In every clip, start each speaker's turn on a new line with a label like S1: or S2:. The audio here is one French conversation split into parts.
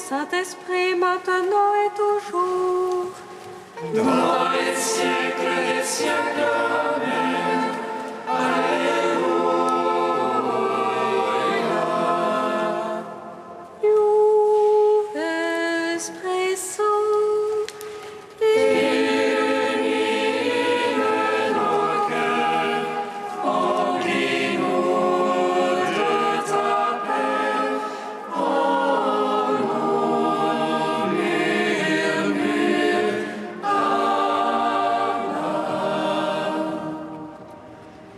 S1: Saint-Esprit, maintenant et toujours.
S2: Dans les siècles des siècles. Amen. Alléluia.
S1: Nous, Esprit Saint,
S2: Illumine nos cœurs, remplis-nous de ta paix. En nous murmure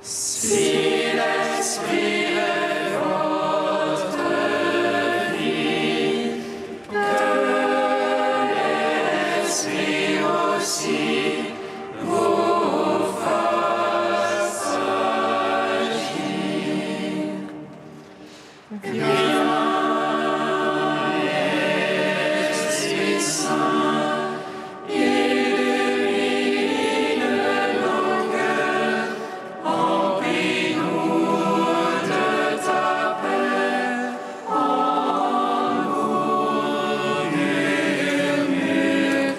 S2: si l'Esprit est votre vie, que l'Esprit aussi vous fasse agir. Viens, Esprit Saint, illumine nos cœurs, remplis-nous de ta paix. En nous murmure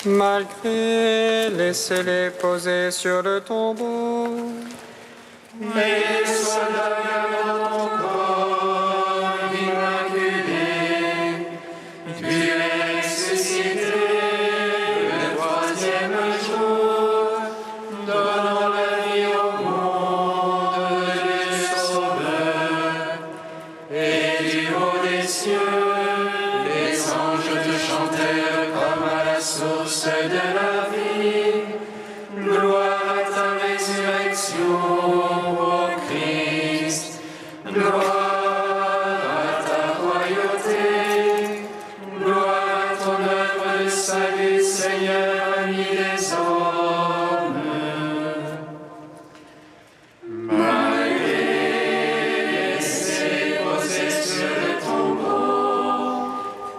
S3: Malgré, laissez-les poser sur le tombeau.
S2: les soldats gardent ton corps immaculé. Tu es ressuscité le troisième jour, donnant la vie au monde du Sauveur. Et du haut des cieux, les anges te chantèrent comme à la source de la vie. Gloire à ta résurrection, ô Christ. Gloire à ta royauté. Gloire à ton œuvre de salut, Seigneur, ami des hommes. Malgré laissés posés sur le tombeau,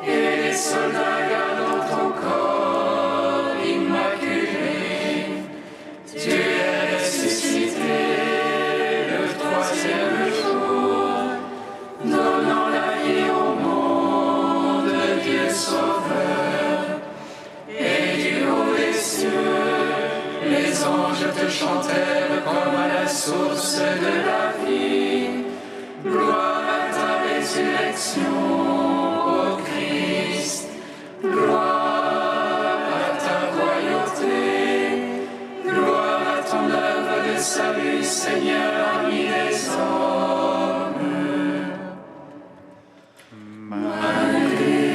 S2: et les soldats gardant ton corps immaculé, tu es ressuscité le troisième jour, donnant la vie au monde, Dieu Sauveur. Et du haut des cieux, les anges te chantèrent comme à la source de la vie. Gloire à ta résurrection, ô Christ. Gloire à ta royauté. Gloire à ton œuvre de salut, Seigneur, ami des hommes.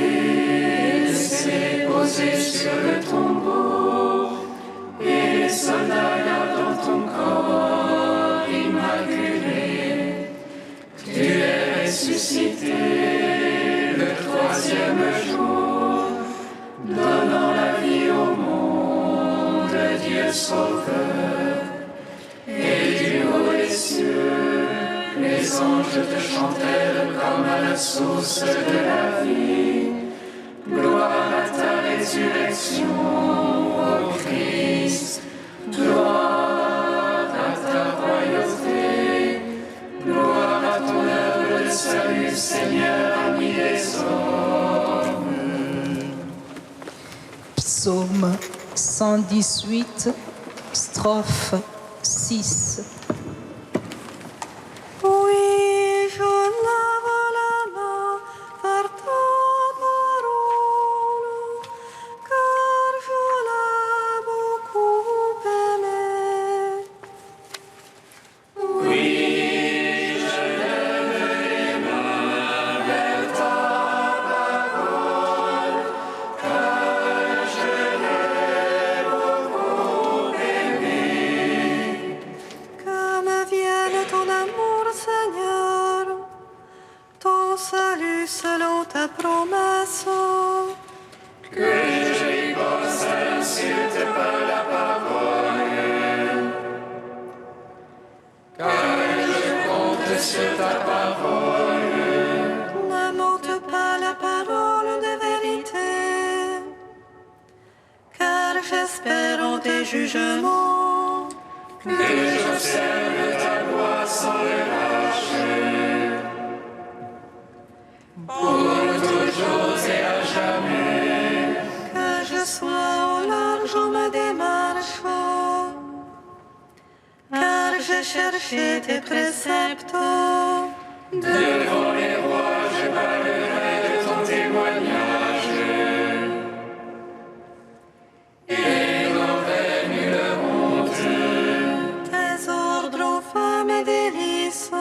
S2: Malgré laissés posés sur le tombeau, et les soldats gardant ton corps immaculé, tu es ressuscité le troisième jour, donnant la vie au monde, Dieu Sauveur. Et du haut des cieux, les anges te chantèrent comme à la source de la vie. Gloire à ta résurrection, ô Christ. Gloire à ta royauté. Gloire à ton œuvre de salut, Seigneur, ami des hommes.
S4: Psaume 118, strophe 6.
S1: oui, je lève la main vers ta parole, car je l'ai beaucoup aimée.
S2: Oui, je lève les mains vers ta parole, car je l'ai beaucoup aimée.
S1: Que me vienne ton amour, Seigneur, ton salut selon ta promesse.
S2: Que je y pense à l'insulte par la parole, car je compte sur ta parole.
S1: Ne m'ôte pas la parole de vérité, car j'espère en tes jugements.
S2: que j'observe ta loi sans relâcher, pour toujours et à jamais.
S1: Que je sois au large en ma démarche, car j'ai cherché tes préceptes.
S2: Devant les rois, je parlerai de ton témoignage, et n'aurai nulle honte.
S1: Tes ordres aux femmes et délices,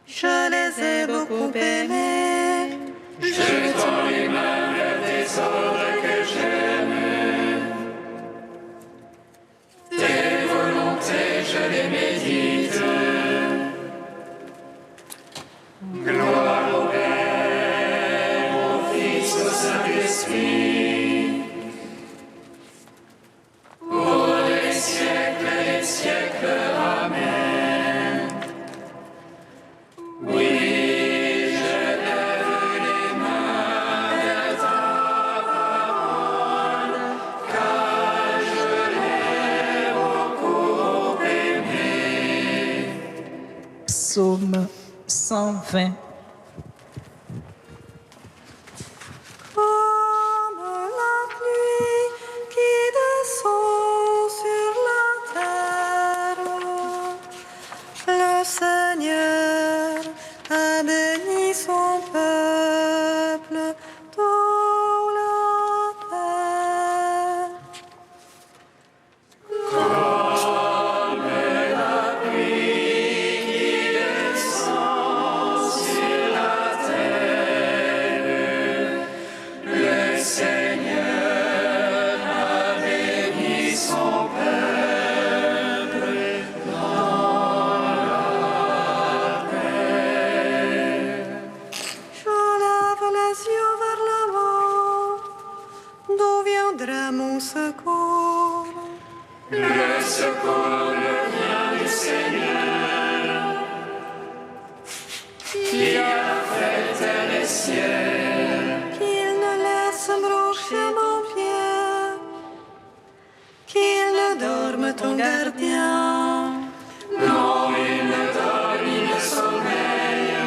S1: je les ai beaucoup aimés.
S2: Je tends les mains vers des ordres que j'aime. Tes volontés, je les médite. Gloire au Père, au Fils, au Saint-Esprit, pour les siècles et les siècles. Amen. Oui, je lève les mains vers ta parole, car je l'ai beaucoup aimé.
S4: Psaume 120.
S1: Comme la pluie qui descend sur la terre, le Seigneur a béni son peuple dans la terre.
S2: Le Seigneur a béni son peuple dans la paix.
S1: Je lève les yeux vers l'avant, d'où viendra mon secours.
S2: Le secours me vient du Seigneur, qui a fait terre et ciel.
S1: Qu'il ne laisse brancher mon pied, qu'il ne dorme ton gardien.
S2: Non, il ne dort ni ne sommeille.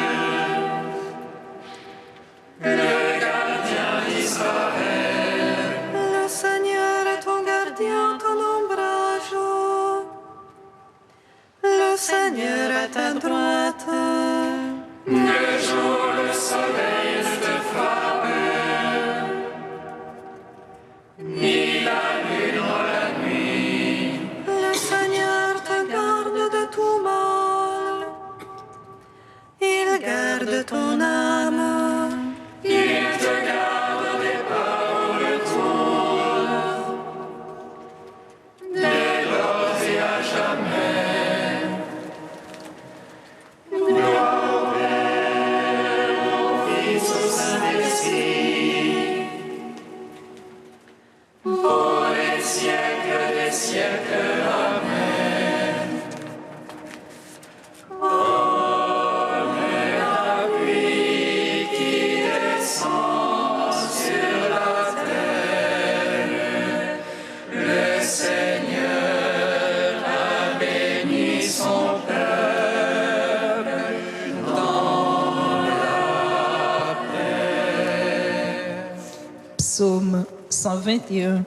S2: Le gardien d'Israël.
S1: Le Seigneur est ton gardien, ton ombrage. Le Seigneur est ta droite.
S2: Le jour, le soleil ne te frappe, ni la lune dans la nuit.
S1: Le Seigneur te garde de tout mal. Il garde ton âme.
S2: Il te garde des pas au retour, dès lors et à jamais. Gloire au Père, au Fils, au Saint-Esprit, pour les siècles des siècles. Amen. Comme la pluie qui descend sur la terre, le Seigneur a béni son peuple dans la paix.
S4: Psaume 121.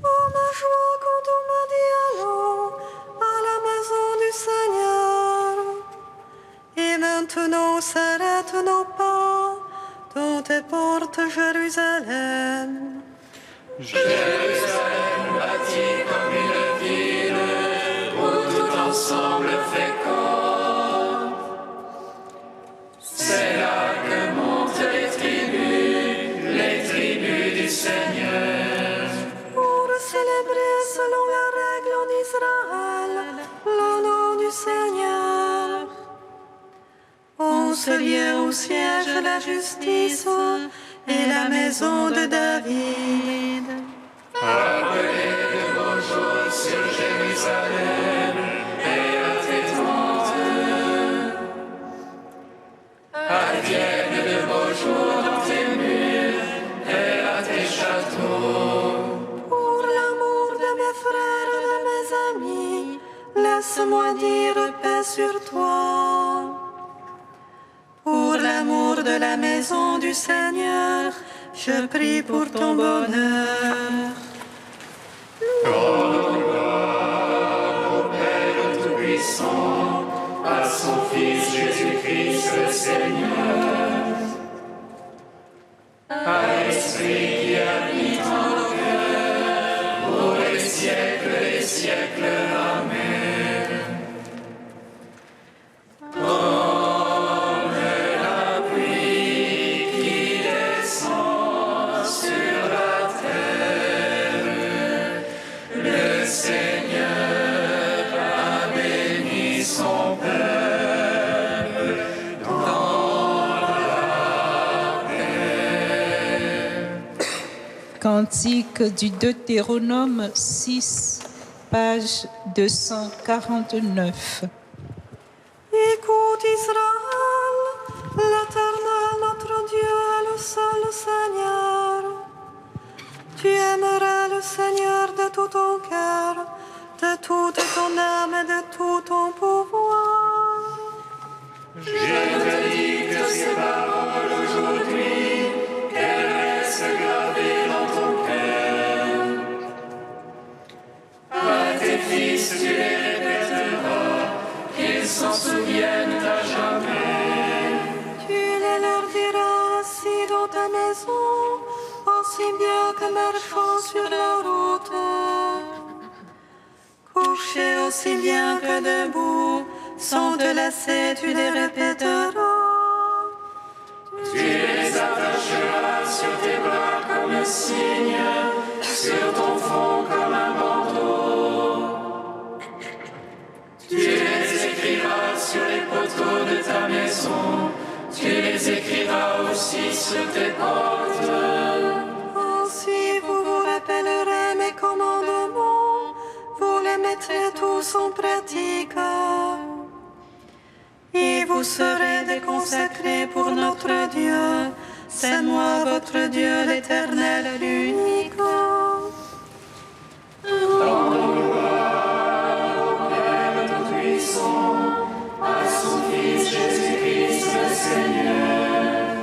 S1: Oh, ma joie quand on m'a dit allons à la maison du Seigneur. Et maintenant s'arrête nos pas dans tes portes, Jérusalem.
S2: Jérusalem bâtie comme une ville où tout ensemble fécond. C'est là que montent les tribus du Seigneur.
S1: Pour célébrer selon la règle en Israël le nom du Seigneur. En ce lieu où siège la justice et la maison de David.
S2: Appelez de beaux jours sur Jérusalem et à tes tentes. Adviennent de beaux jours dans tes murs et à tes châteaux.
S1: Pour de la maison du Seigneur, je prie pour ton bonheur.
S2: Tout-Puissant, à son Fils Jésus-Christ le Seigneur, à l'Esprit qui habite en nos cœurs, pour les siècles des siècles. Amen. Comme la pluie qui descend sur la terre, le Seigneur a béni son peuple dans la paix.
S4: Cantique du Deutéronome 6, page 249.
S1: Écoute Israël, l'Éternel notre Dieu est le seul Seigneur. Tu aimeras le Seigneur de tout ton cœur, de toute ton âme et de tout ton pouvoir.
S2: Je te dicte ces paroles aujourd'hui, qu'elles restent gravées dans ton cœur. À tes fils tu les répéteras, qu'ils s'en souviennent à jamais.
S1: Tu les leur diras assis dans ta maison, aussi bien que marchant sur la route. Couché aussi bien que debout, sans te lasser, tu les répéteras.
S2: Tu les attacheras sur tes bras comme un signe, sur ton front comme un bandeau. Tu les écriras sur les poteaux de ta maison, tu les écriras aussi sur tes portes.
S1: Ainsi vous vous rappellerez mes commandements, vous les mettrez tous en pratique. Et vous serez déconsacrés pour notre Dieu, c'est moi votre Dieu l'Éternel l'unique.
S2: Tout-Puissant, à son Fils Jésus-Christ le Seigneur,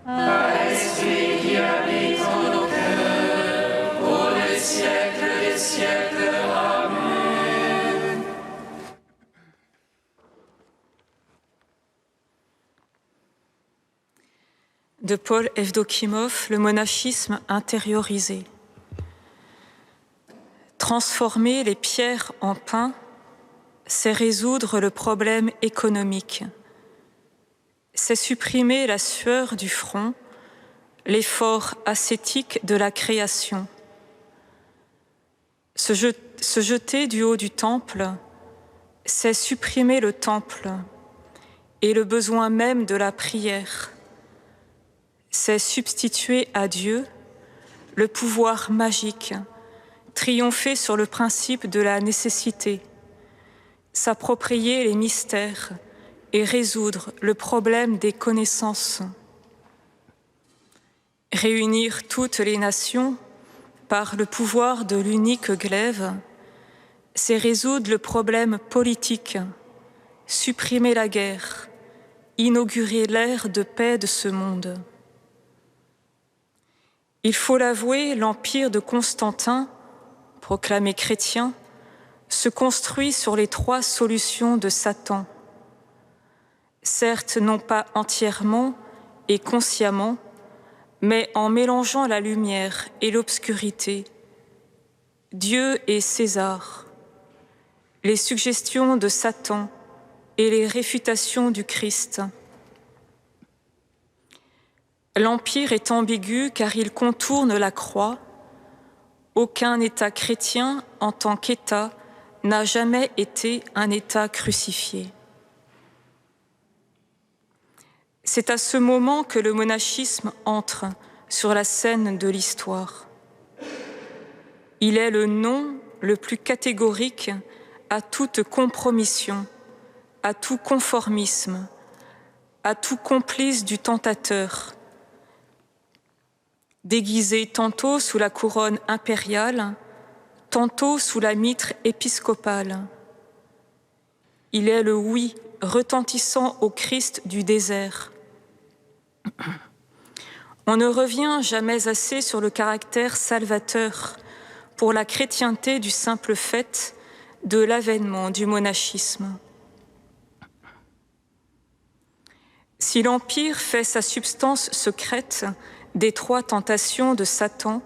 S2: à l'Esprit qui habite en nos cœurs, pour les siècles des siècles. Amen.
S5: De Paul Evdokimov, le monachisme intériorisé. Transformer les pierres en pain, c'est résoudre le problème économique. C'est supprimer la sueur du front, l'effort ascétique de la création. Se jeter du haut du temple, c'est supprimer le temple et le besoin même de la prière. C'est substituer à Dieu le pouvoir magique, triompher sur le principe de la nécessité, s'approprier les mystères et résoudre le problème des connaissances. Réunir toutes les nations par le pouvoir de l'unique glaive, c'est résoudre le problème politique, supprimer la guerre, inaugurer l'ère de paix de ce monde. Il faut l'avouer, l'empire de Constantin, proclamé chrétien, se construit sur les 3 solutions de Satan. Certes, non pas entièrement et consciemment, mais en mélangeant la lumière et l'obscurité, Dieu et César, les suggestions de Satan et les réfutations du Christ. L'Empire est ambigu car il contourne la croix. Aucun État chrétien, en tant qu'État, n'a jamais été un État crucifié. C'est à ce moment que le monachisme entre sur la scène de l'histoire. Il est le non le plus catégorique à toute compromission, à tout conformisme, à tout complice du tentateur, déguisé tantôt sous la couronne impériale, tantôt sous la mitre épiscopale. Il est le oui retentissant au Christ du désert. On ne revient jamais assez sur le caractère salvateur pour la chrétienté du simple fait de l'avènement du monachisme. Si l'Empire fait sa substance secrète des 3 tentations de Satan,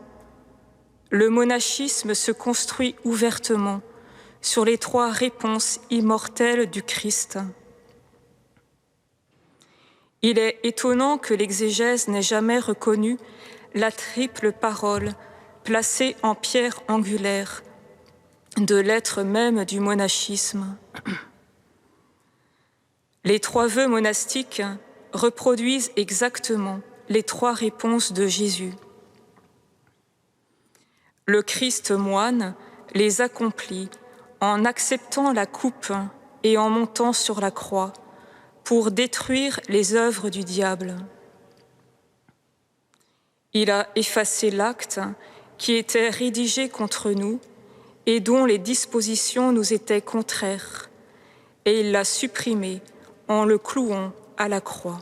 S5: le monachisme se construit ouvertement sur les 3 réponses immortelles du Christ. Il est étonnant que l'exégèse n'ait jamais reconnu la triple parole placée en pierre angulaire de l'être même du monachisme. Les 3 vœux monastiques reproduisent exactement les 3 réponses de Jésus. Le Christ moine les accomplit en acceptant la coupe et en montant sur la croix pour détruire les œuvres du diable. Il a effacé l'acte qui était rédigé contre nous et dont les dispositions nous étaient contraires, et il l'a supprimé en le clouant à la croix.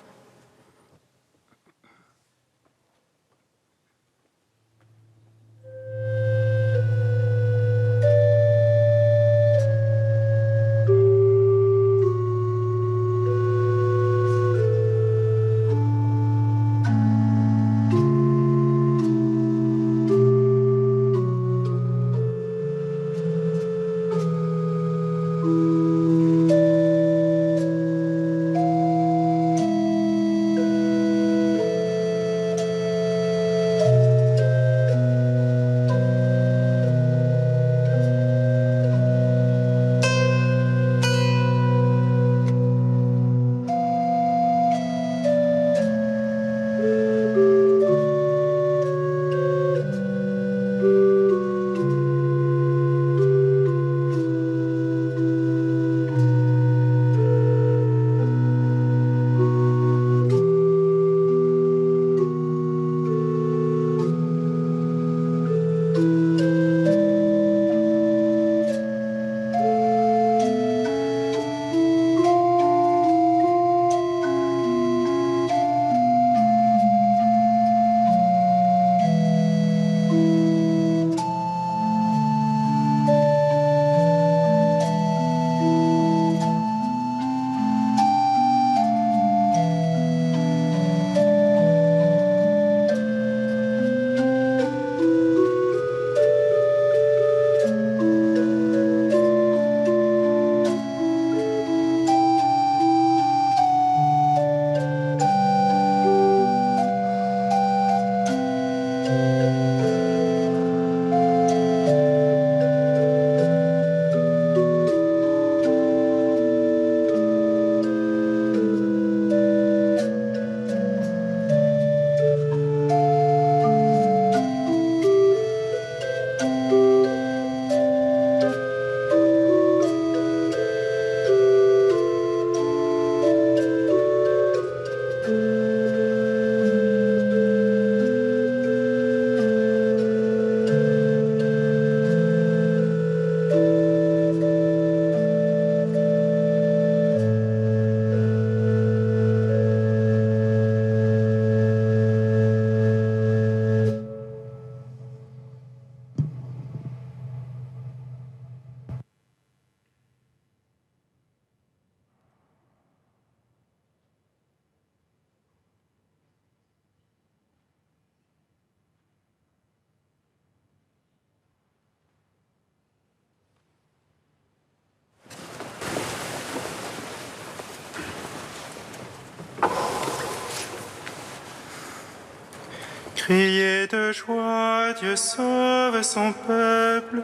S3: Criez de joie, Dieu sauve son peuple.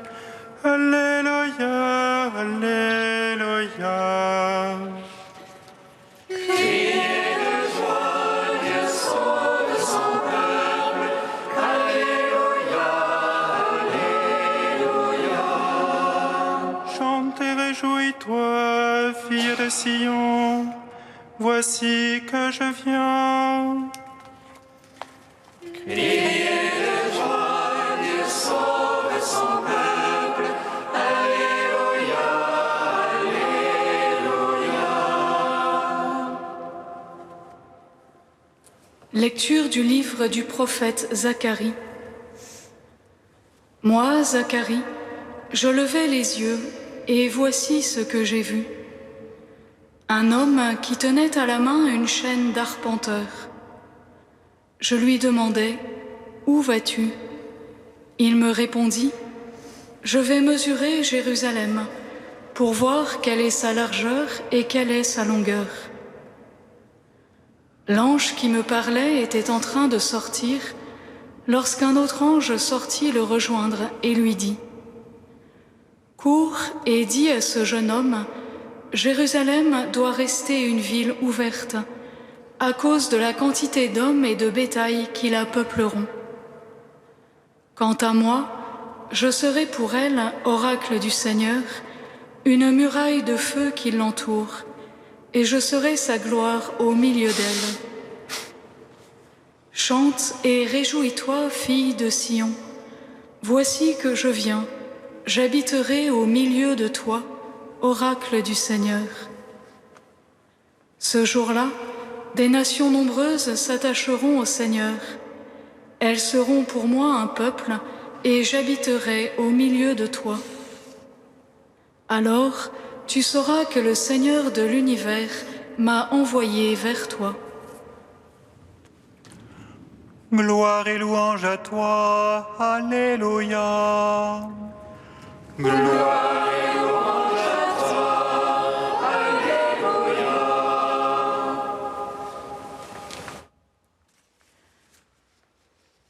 S3: Alléluia, Alléluia.
S2: Criez de joie, Dieu sauve son peuple. Alléluia, Alléluia.
S3: Chante et réjouis-toi, fille de Sion. Voici que je viens.
S2: Criez de joie, Dieu sauve son peuple. Alléluia, Alléluia.
S6: Lecture du livre du prophète Zacharie. Moi, Zacharie, je levai les yeux, et voici ce que j'ai vu. Un homme qui tenait à la main une chaîne d'arpenteur. Je lui demandai, « Où vas-tu » Il me répondit, « Je vais mesurer Jérusalem, pour voir quelle est sa largeur et quelle est sa longueur. » L'ange qui me parlait était en train de sortir, lorsqu'un autre ange sortit le rejoindre et lui dit, « Cours et dis à ce jeune homme, Jérusalem doit rester une ville ouverte, à cause de la quantité d'hommes et de bétail qui la peupleront. Quant à moi, je serai pour elle, oracle du Seigneur, une muraille de feu qui l'entoure, et je serai sa gloire au milieu d'elle. Chante et réjouis-toi, fille de Sion. Voici que je viens, j'habiterai au milieu de toi, oracle du Seigneur. Ce jour-là, des nations nombreuses s'attacheront au Seigneur. Elles seront pour moi un peuple, et j'habiterai au milieu de toi. Alors, tu sauras que le Seigneur de l'univers m'a envoyé vers toi.
S3: Gloire et louange à toi, Alléluia.
S2: Gloire et louange à toi, Alléluia.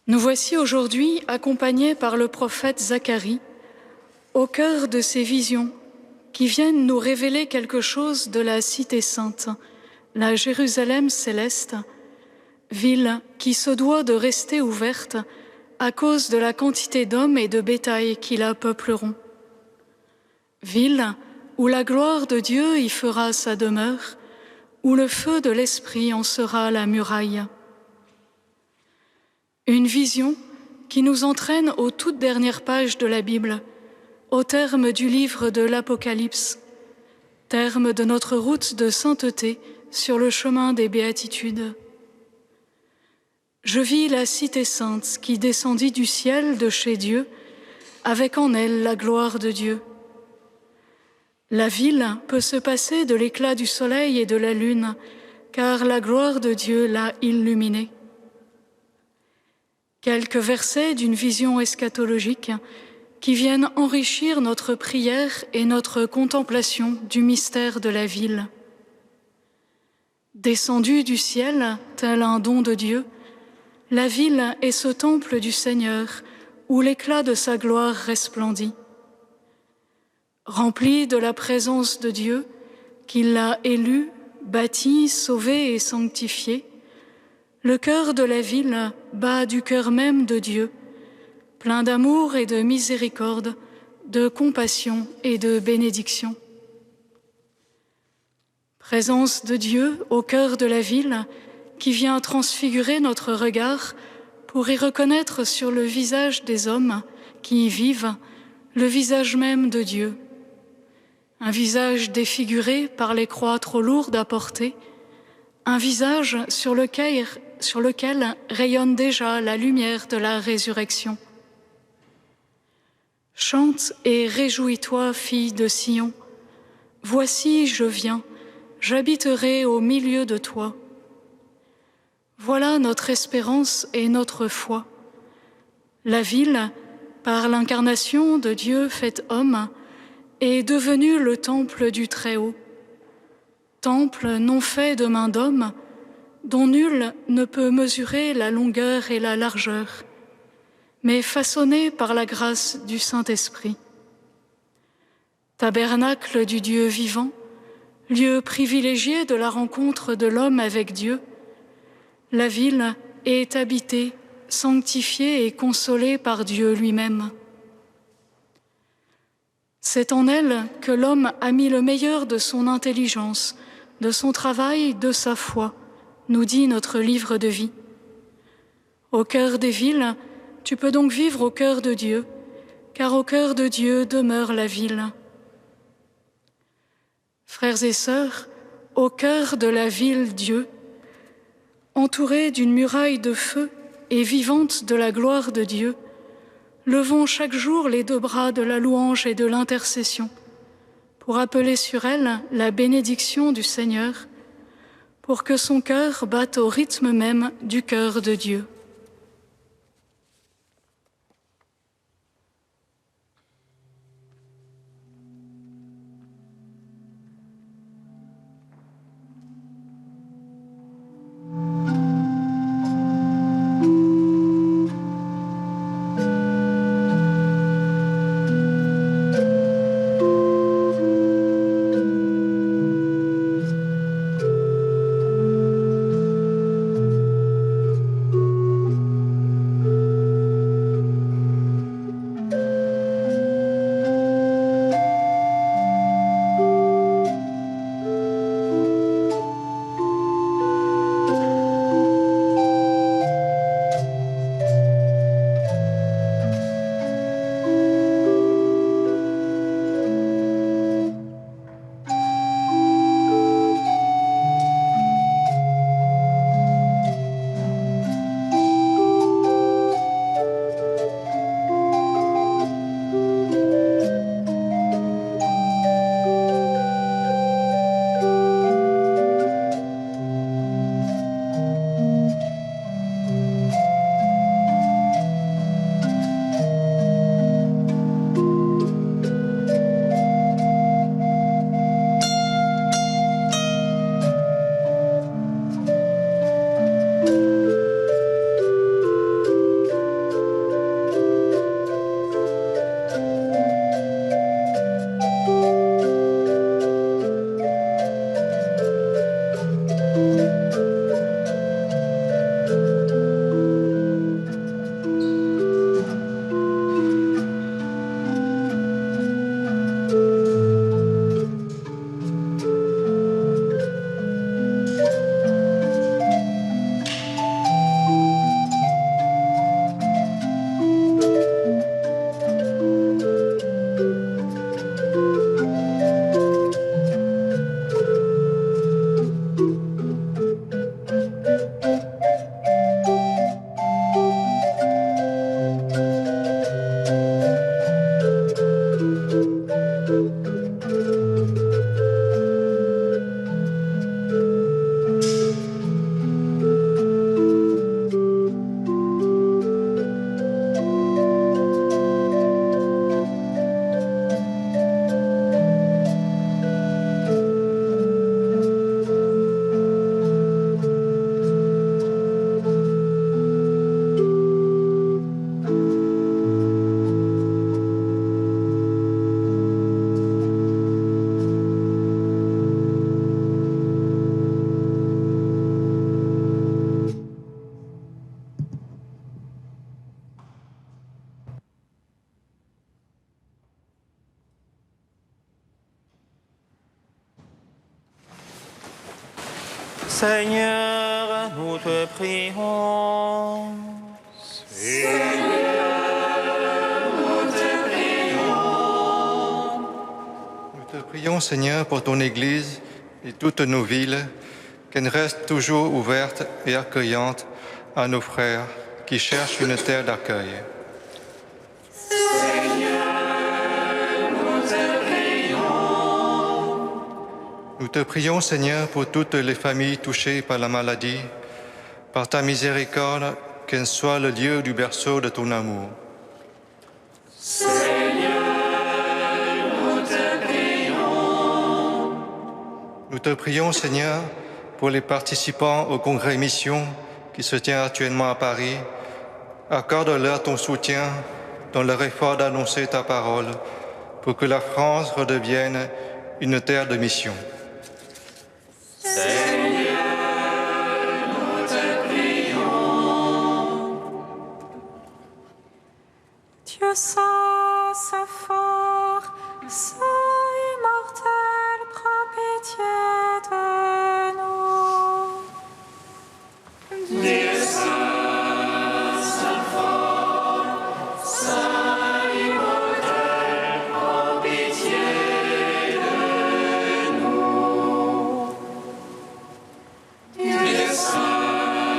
S6: Nous voici aujourd'hui accompagnés par le prophète Zacharie, au cœur de ces visions qui viennent nous révéler quelque chose de la cité sainte, la Jérusalem céleste, ville qui se doit de rester ouverte à cause de la quantité d'hommes et de bétail qui la peupleront. Ville où la gloire de Dieu y fera sa demeure, où le feu de l'Esprit en sera la muraille. Une vision qui nous entraîne aux toutes dernières pages de la Bible, au terme du livre de l'Apocalypse, terme de notre route de sainteté sur le chemin des béatitudes. Je vis la cité sainte qui descendit du ciel de chez Dieu, avec en elle la gloire de Dieu. La ville peut se passer de l'éclat du soleil et de la lune, car la gloire de Dieu l'a illuminée. Quelques versets d'une vision eschatologique qui viennent enrichir notre prière et notre contemplation du mystère de la ville. Descendue du ciel, tel un don de Dieu, la ville est ce temple du Seigneur où l'éclat de sa gloire resplendit. Remplie de la présence de Dieu, qui l'a élue, bâtie, sauvée et sanctifiée, le cœur de la ville bat du cœur même de Dieu, plein d'amour et de miséricorde, de compassion et de bénédiction. Présence de Dieu au cœur de la ville qui vient transfigurer notre regard pour y reconnaître sur le visage des hommes qui y vivent le visage même de Dieu. Un visage défiguré par les croix trop lourdes à porter, un visage sur lequel rayonne déjà la lumière de la résurrection. Chante et réjouis-toi, fille de Sion. Voici, je viens, j'habiterai au milieu de toi. Voilà notre espérance et notre foi. La ville, par l'incarnation de Dieu fait homme, est devenue le temple du Très-Haut. Temple non fait de main d'homme, dont nul ne peut mesurer la longueur et la largeur, mais façonné par la grâce du Saint-Esprit. Tabernacle du Dieu vivant, lieu privilégié de la rencontre de l'homme avec Dieu, la ville est habitée, sanctifiée et consolée par Dieu lui-même. C'est en elle que l'homme a mis le meilleur de son intelligence, de son travail, de sa foi, nous dit notre livre de vie. Au cœur des villes, tu peux donc vivre au cœur de Dieu, car au cœur de Dieu demeure la ville. Frères et sœurs, au cœur de la ville Dieu, entourés d'une muraille de feu et vivantes de la gloire de Dieu, levons chaque jour les 2 bras de la louange et de l'intercession pour appeler sur elle la bénédiction du Seigneur, pour que son cœur batte au rythme même du cœur de Dieu.
S3: Seigneur, nous te prions.
S7: Nous te prions, Seigneur, pour ton Église et toutes nos villes, qu'elles restent toujours ouvertes et accueillantes à nos frères qui cherchent une terre d'accueil. Nous te prions, Seigneur, pour toutes les familles touchées par la maladie, par ta miséricorde, qu'elle soit le lieu du berceau de ton amour. Nous te prions, Seigneur, pour les participants au congrès Mission qui se tient actuellement à Paris. Accorde-leur ton soutien dans leur effort d'annoncer ta parole pour que la France redevienne une terre de mission.
S5: Dieu saint, saint fort, saint immortel, prends pitié de nous.
S2: Dieu saint, saint fort, saint immortel, prends pitié de nous. Dieu saint,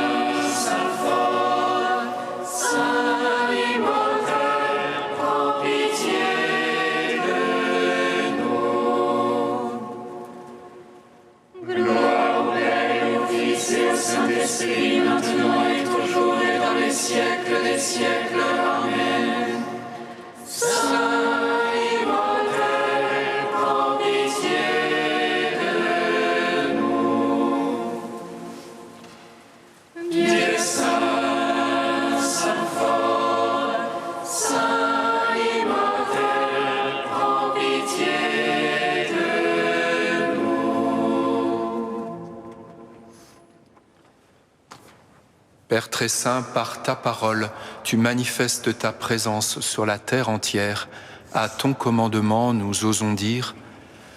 S8: Père très saint, par ta parole, tu manifestes ta présence sur la terre entière. À ton commandement, nous osons dire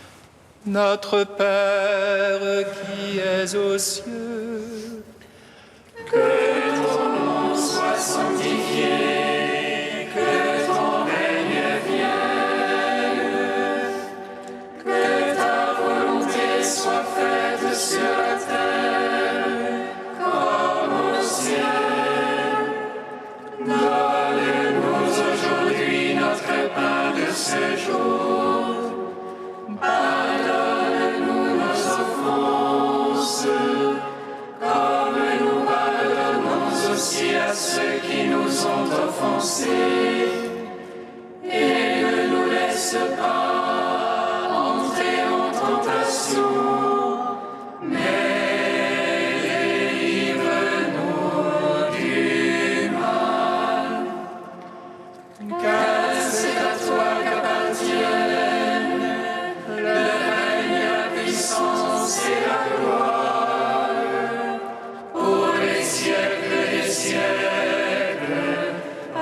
S8: « Notre Père qui es aux cieux,
S2: que ton nom soit sanctifié, que ton règne vienne, que ta volonté soit faite sur la terre comme au ciel. Donne-nous aujourd'hui notre pain de ce jour. Pardonne-nous nos offenses, comme nous pardonnons aussi à ceux qui nous ont offensés. Et ne nous laisse pas entrer en tentation, mais délivre-nous du mal. Car c'est à toi qu'appartiennent le règne, la puissance et la gloire, pour les siècles des siècles. Amen.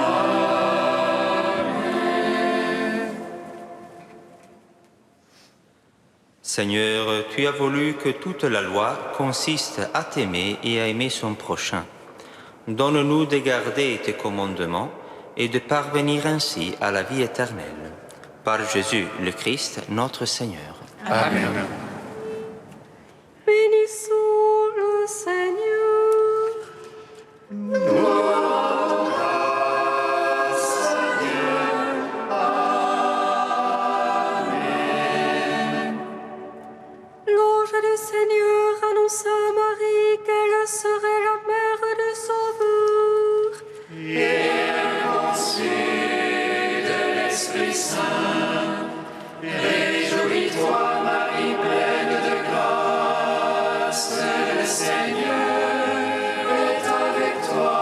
S3: Seigneur, tu as voulu que toute la loi consiste à t'aimer et à aimer son prochain. Donne-nous de garder tes commandements et de parvenir ainsi à la vie éternelle. Par Jésus le Christ, notre Seigneur.
S8: Amen.
S1: Bénissons le Seigneur. L'ange du Seigneur annonça à Marie qu'elle serait la mère du Sauveur.
S2: Et elle conçut de l'Esprit Saint. Réjouis-toi, Marie, pleine de grâce, le Seigneur est avec toi.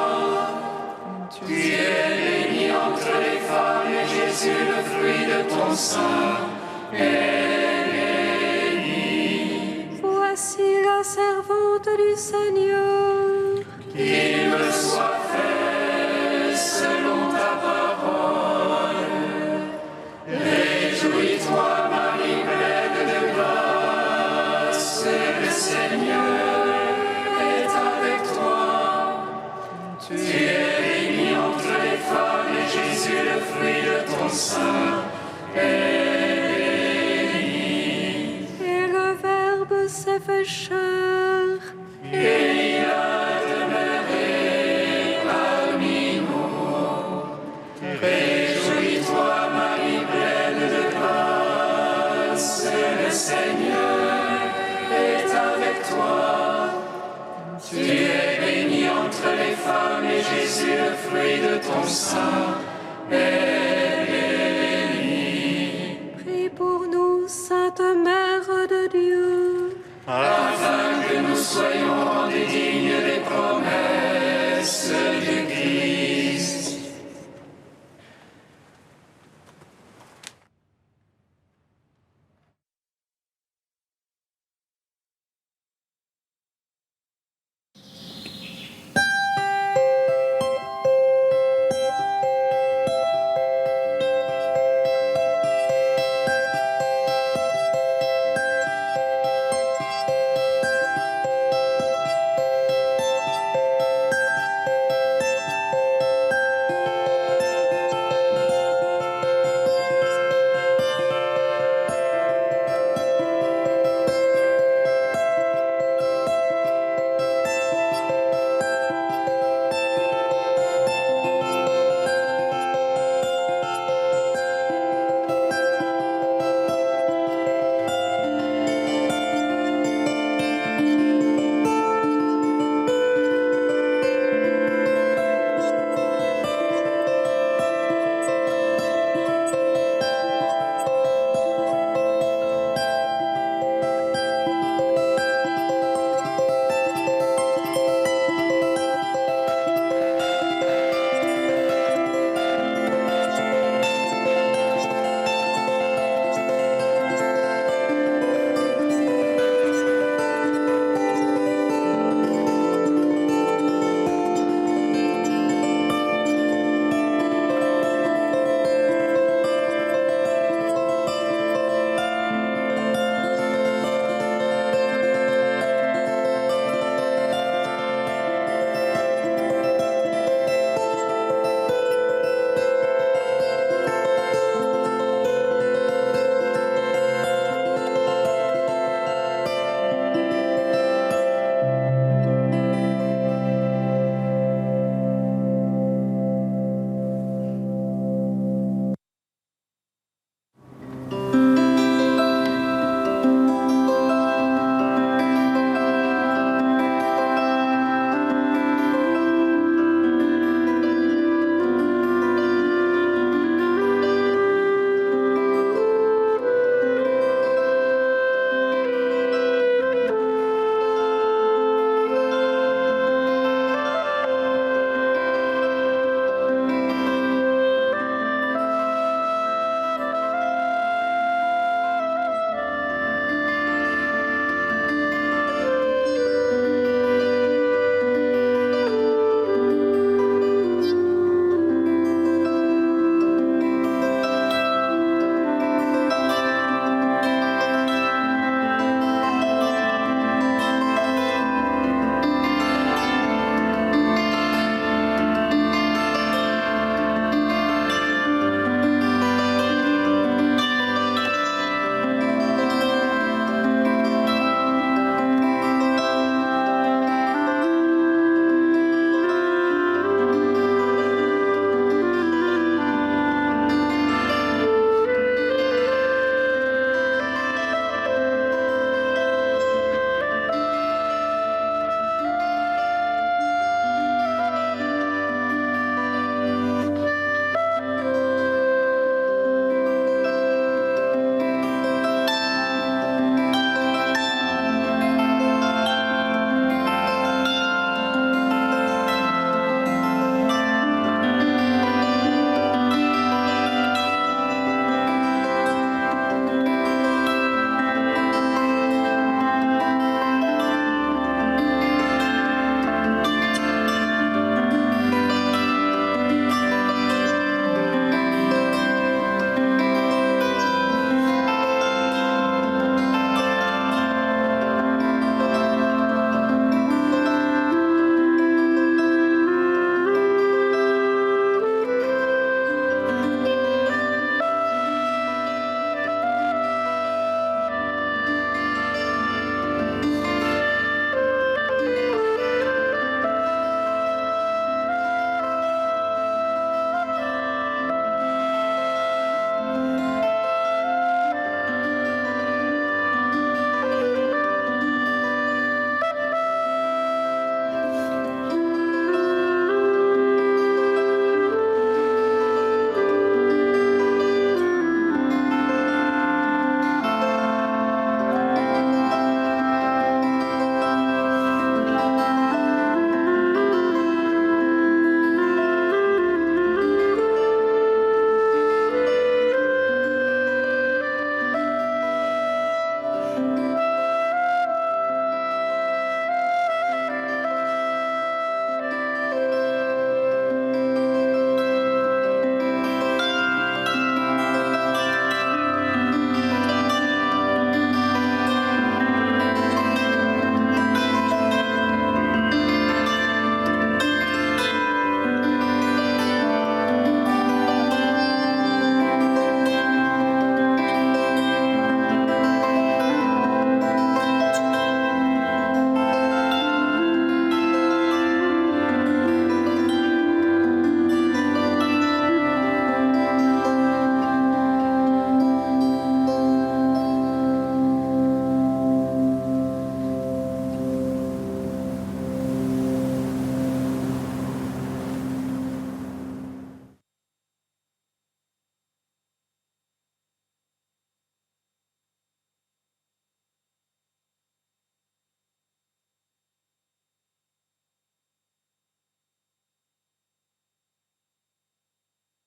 S2: Tu es bénie entre les femmes, et Jésus, le fruit de ton sein, est béni.
S1: Voici la servante du Seigneur.
S2: Qu'il me soit fait selon ta parole. Réjouis-toi, Marie, pleine de grâce, le Seigneur est avec toi. Tu es bénie entre les femmes, et Jésus, le fruit de ton sein, est béni.
S1: Et le Verbe s'est fait chair.
S2: Et il a demeuré parmi nous. Réjouis-toi, Marie, pleine de grâce, le Seigneur est avec toi. Tu es bénie entre les femmes, et Jésus, le fruit de ton sein,